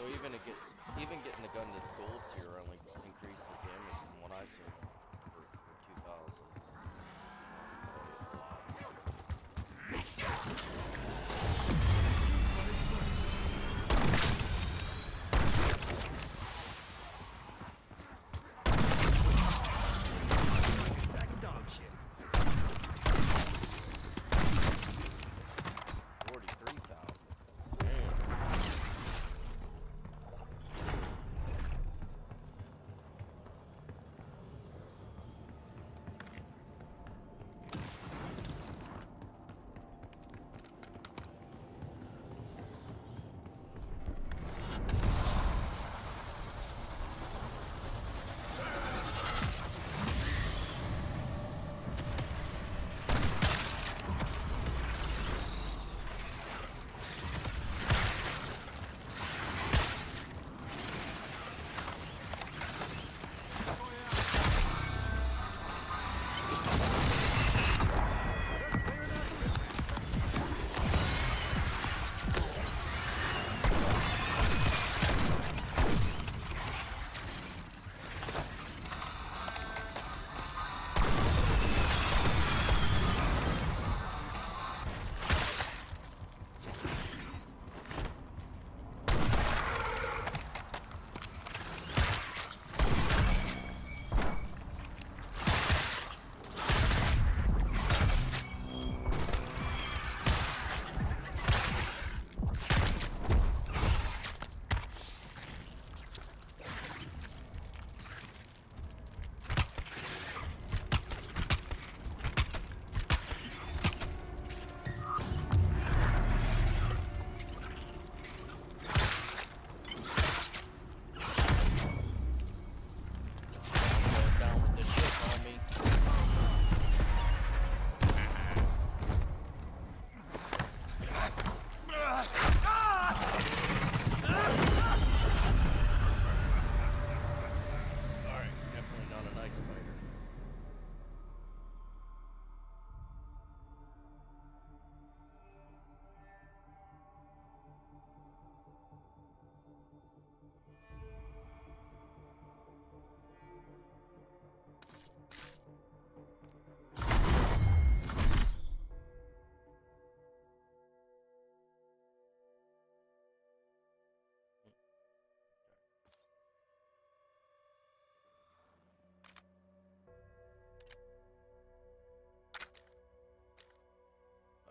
So even getting the gun to gold tier only increased the damage from what I seen for 2000.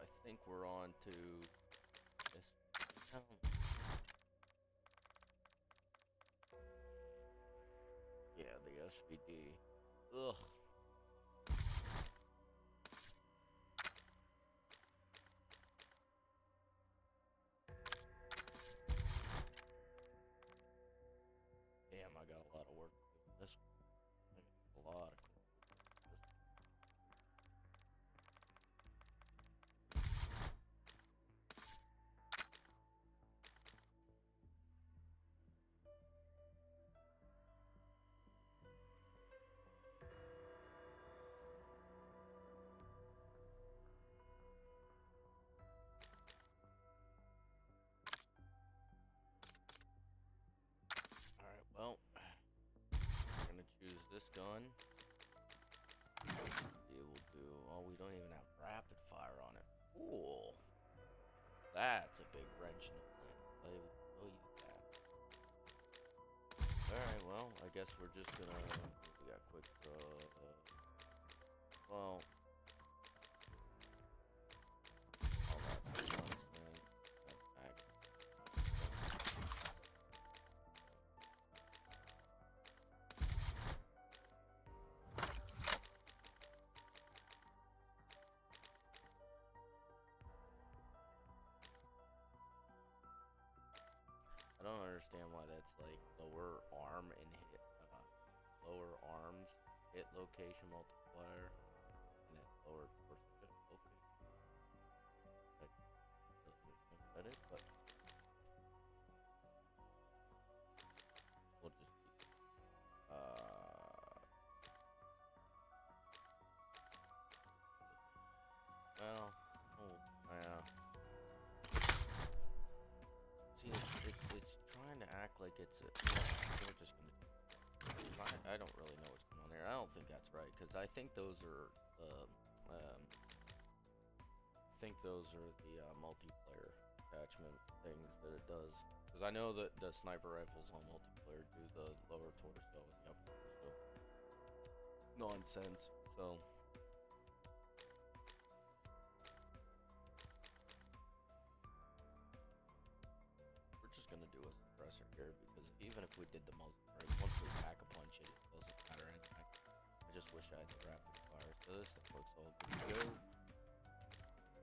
I think we're on to this town. Yeah, the SVD. Ugh. Damn, I got a lot of work to do with this one. A lot of Alright, well, we're gonna choose this gun. It will do. Oh, we don't even have rapid fire on it. Cool. That's a big wrench in the plan. I'll use that. Alright, well, I guess we're just gonna. We got quick draw. Well. All that's man. That's back. I don't understand why that's like lower arm and hit, lower arms hit location multiplier, and then lower torso hit location. That doesn't make sense at it, but we'll just keep. Well, oh yeah. See, it's trying to act like it's a, we're just gonna. I don't really know what's going on there. I don't think that's right because I think those are the multiplayer attachment things that it does. Because I know that the sniper rifles on multiplayer do the lower torso and the upper torso nonsense. So we're just gonna do a suppressor here because even if we did the multiplayer, once we pack a punch it, it doesn't matter anyway. I just wish I had the rapid fire. So this looks all good to go.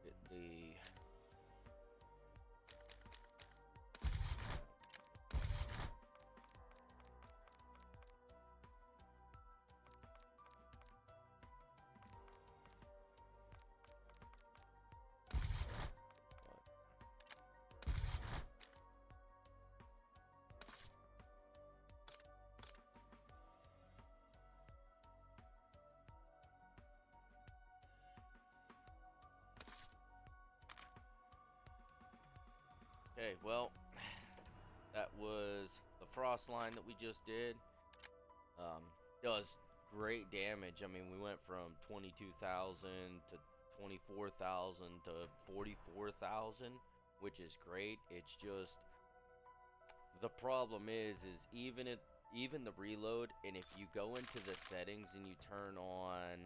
Get the okay, well, that was the Frostline that we just did. Does great damage. I mean, we went from 22,000 to 24,000 to 44,000, which is great. It's just the problem is even the reload, and if you go into the settings and you turn on,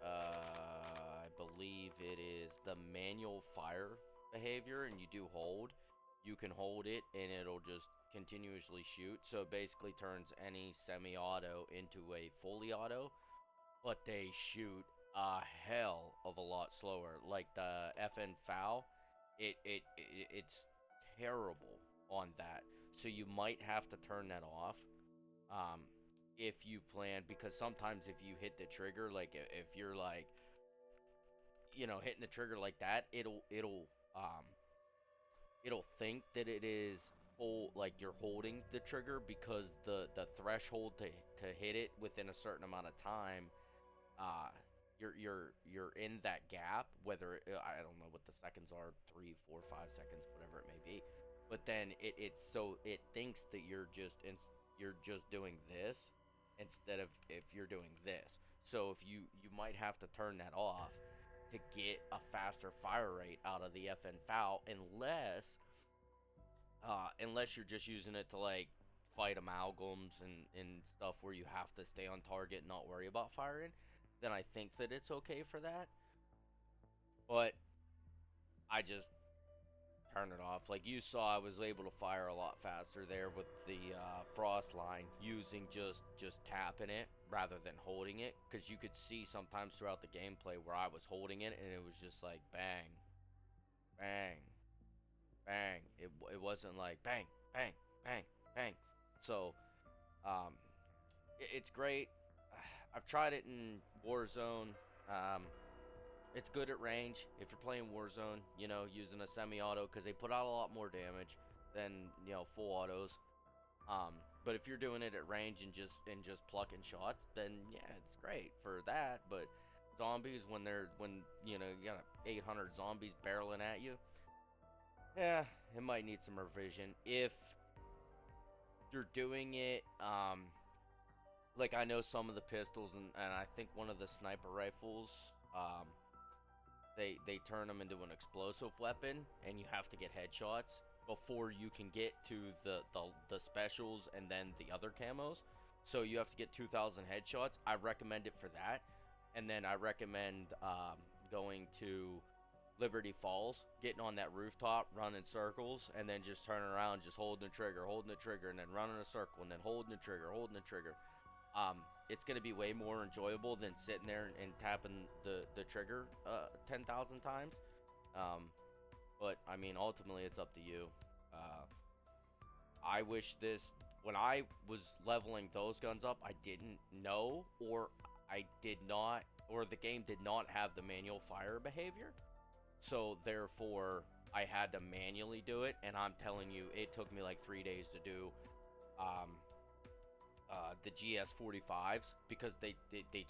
I believe it is the manual fire behavior, and you do hold, you can hold it and it'll just continuously shoot. So it basically turns any semi-auto into a fully auto, but they shoot a hell of a lot slower. Like the FN FAL, it's terrible on that. So you might have to turn that off. If you plan, because sometimes if you hit the trigger, like if you're like, hitting the trigger like that, it'll think that it is full, like you're holding the trigger, because the threshold to hit it within a certain amount of time, you're in that gap, whether I don't know what the seconds are, 3, 4, 5 seconds, whatever it may be, but then it thinks that you're just doing this instead of if you're doing this. So if you might have to turn that off to get a faster fire rate out of the FN FAL, unless you're just using it to like fight amalgams and stuff where you have to stay on target and not worry about firing, then I think that it's okay for that. But I just turn it off. Like you saw, I was able to fire a lot faster there with the Frostline using just tapping it rather than holding it, because you could see sometimes throughout the gameplay where I was holding it and it was just like bang, bang, bang. It wasn't like bang, bang, bang, bang. So it's great. I've tried it in Warzone. It's good at range if you're playing Warzone, using a semi-auto, because they put out a lot more damage than full autos. But if you're doing it at range and just plucking shots, then yeah, it's great for that. But zombies, when you got 800 zombies barreling at you, yeah, it might need some revision. If you're doing it, like I know some of the pistols and I think one of the sniper rifles, they turn them into an explosive weapon, and you have to get headshots before you can get to the specials and then the other camos. So you have to get 2,000 headshots. I recommend it for that. And then I recommend going to Liberty Falls, getting on that rooftop, running circles, and then just turning around, just holding the trigger, and then running a circle, and then holding the trigger. It's going to be way more enjoyable than sitting there and tapping the trigger 10,000 times. But, I mean, ultimately, it's up to you. I wish when I was leveling those guns up, I didn't know, or the game did not have the manual fire behavior. So, therefore, I had to manually do it, and I'm telling you, it took me like 3 days to do the GS-45s, because they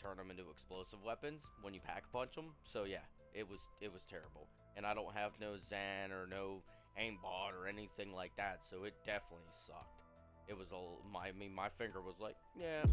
turn them into explosive weapons when you pack punch them. So yeah, it was terrible. And I don't have no Zan or no aimbot or anything like that, so it definitely sucked. It was I mean, my finger was like, yeah,